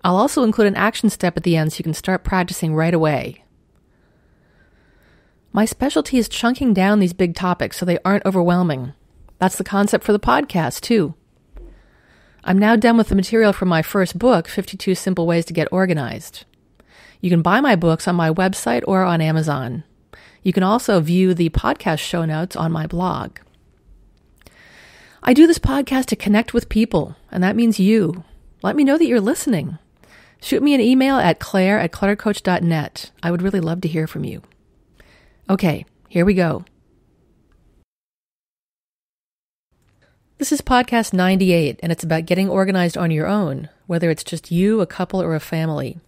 I'll also include an action step at the end so you can start practicing right away. My specialty is chunking down these big topics so they aren't overwhelming. That's the concept for the podcast, too. I'm now done with the material from my first book, 52 Simple Ways to Get Organized. You can buy my books on my website or on Amazon. You can also view the podcast show notes on my blog. I do this podcast to connect with people, and that means you. Let me know that you're listening. Shoot me an email at claire@cluttercoach.net. I would really love to hear from you. Okay, here we go. This is podcast 98, and it's about getting organized on your own, whether it's just you, a couple, or a family.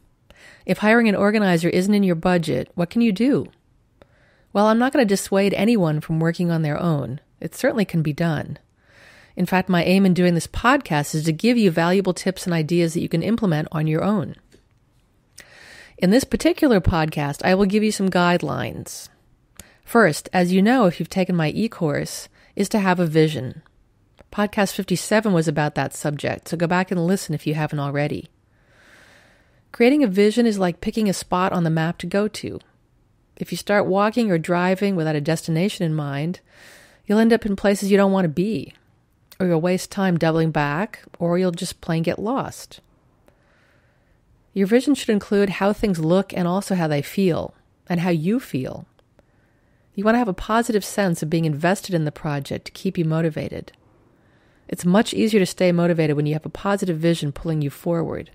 If hiring an organizer isn't in your budget, what can you do? Well, I'm not going to dissuade anyone from working on their own. It certainly can be done. In fact, my aim in doing this podcast is to give you valuable tips and ideas that you can implement on your own. In this particular podcast, I will give you some guidelines. First, as you know, if you've taken my ecourse, is to have a vision. Podcast 57 was about that subject, so go back and listen if you haven't already. Creating a vision is like picking a spot on the map to go to. If you start walking or driving without a destination in mind, you'll end up in places you don't want to be. Or you'll waste time doubling back, or you'll just plain get lost. Your vision should include how things look and also how they feel, and how you feel. You want to have a positive sense of being invested in the project to keep you motivated. It's much easier to stay motivated when you have a positive vision pulling you forward.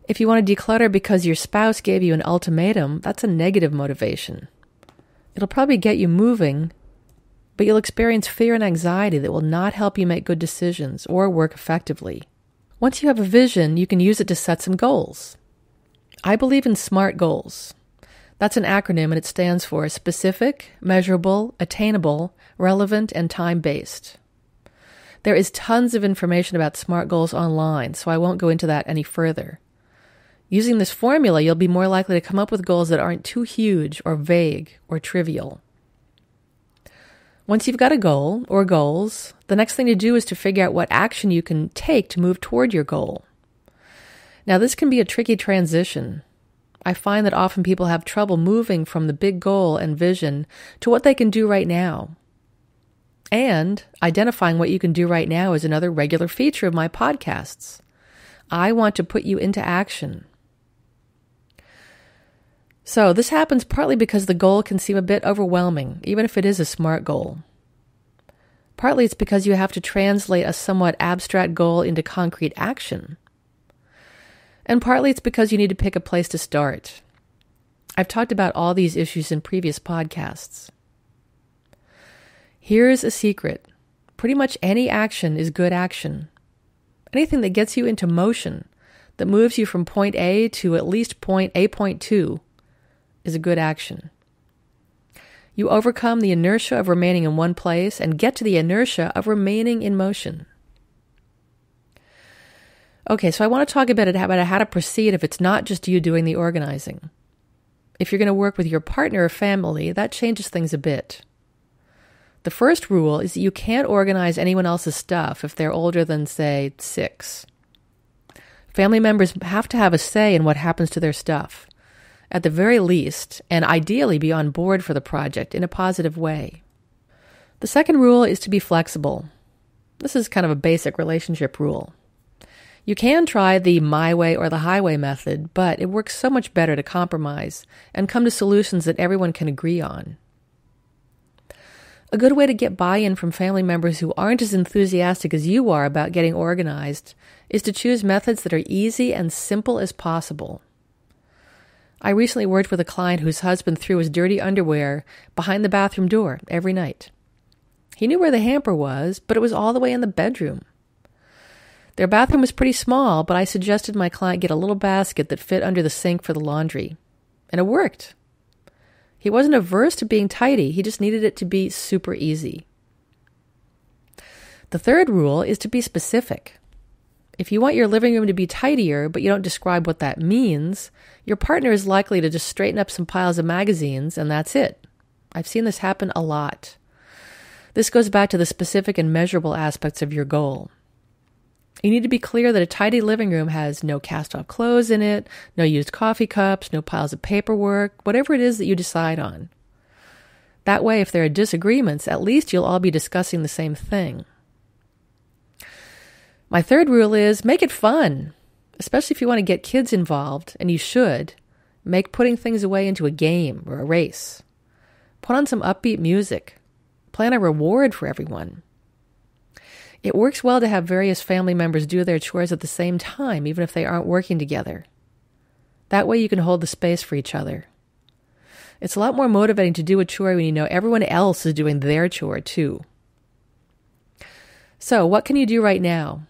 If you want to declutter because your spouse gave you an ultimatum, that's a negative motivation. It'll probably get you moving, but you'll experience fear and anxiety that will not help you make good decisions or work effectively. Once you have a vision, you can use it to set some goals. I believe in SMART goals. That's an acronym, and it stands for specific, measurable, attainable, relevant, and time-based. There is tons of information about SMART goals online, so I won't go into that any further. Using this formula, you'll be more likely to come up with goals that aren't too huge or vague or trivial. Once you've got a goal or goals, the next thing to do is to figure out what action you can take to move toward your goal. Now, this can be a tricky transition. I find that often people have trouble moving from the big goal and vision to what they can do right now. And identifying what you can do right now is another regular feature of my podcasts. I want to put you into action. So this happens partly because the goal can seem a bit overwhelming, even if it is a SMART goal. Partly it's because you have to translate a somewhat abstract goal into concrete action. And partly it's because you need to pick a place to start. I've talked about all these issues in previous podcasts. Here's a secret. Pretty much any action is good action. Anything that gets you into motion, that moves you from point A to at least point A.2, is a good action. You overcome the inertia of remaining in one place and get to the inertia of remaining in motion. Okay, so I want to talk about how to proceed if it's not just you doing the organizing. If you're going to work with your partner or family, that changes things a bit. The first rule is that you can't organize anyone else's stuff if they're older than, say, 6. Family members have to have a say in what happens to their stuff, at the very least, and ideally be on board for the project in a positive way. The second rule is to be flexible. This is kind of a basic relationship rule. You can try the my way or the highway method, but it works so much better to compromise and come to solutions that everyone can agree on. A good way to get buy-in from family members who aren't as enthusiastic as you are about getting organized is to choose methods that are easy and simple as possible. I recently worked with a client whose husband threw his dirty underwear behind the bathroom door every night. He knew where the hamper was, but it was all the way in the bedroom. Their bathroom was pretty small, but I suggested my client get a little basket that fit under the sink for the laundry. And it worked. He wasn't averse to being tidy, he just needed it to be super easy. The third rule is to be specific. If you want your living room to be tidier, but you don't describe what that means, your partner is likely to just straighten up some piles of magazines, and that's it. I've seen this happen a lot. This goes back to the specific and measurable aspects of your goal. You need to be clear that a tidy living room has no cast-off clothes in it, no used coffee cups, no piles of paperwork, whatever it is that you decide on. That way, if there are disagreements, at least you'll all be discussing the same thing. My third rule is make it fun, especially if you want to get kids involved, and you should. Make putting things away into a game or a race. Put on some upbeat music. Plan a reward for everyone. It works well to have various family members do their chores at the same time, even if they aren't working together. That way you can hold the space for each other. It's a lot more motivating to do a chore when you know everyone else is doing their chore too. So, what can you do right now?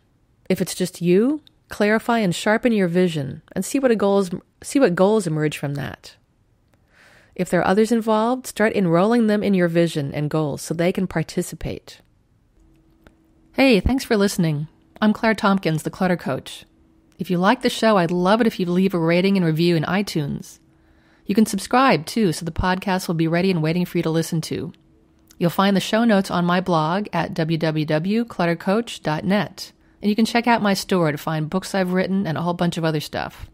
If it's just you, clarify and sharpen your vision and see what goals emerge from that. If there are others involved, start enrolling them in your vision and goals so they can participate. Hey, thanks for listening. I'm Claire Tompkins, the Clutter Coach. If you like the show, I'd love it if you'd leave a rating and review in iTunes. You can subscribe, too, so the podcast will be ready and waiting for you to listen to. You'll find the show notes on my blog at www.cluttercoach.net, and you can check out my store to find books I've written and a whole bunch of other stuff.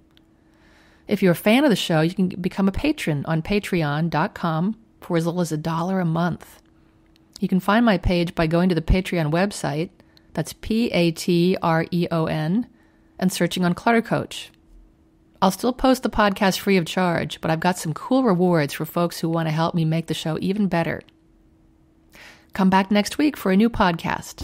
If you're a fan of the show, you can become a patron on patreon.com for as little as $1 a month. You can find my page by going to the Patreon website, that's Patreon, and searching on Clutter Coach. I'll still post the podcast free of charge, but I've got some cool rewards for folks who want to help me make the show even better. Come back next week for a new podcast.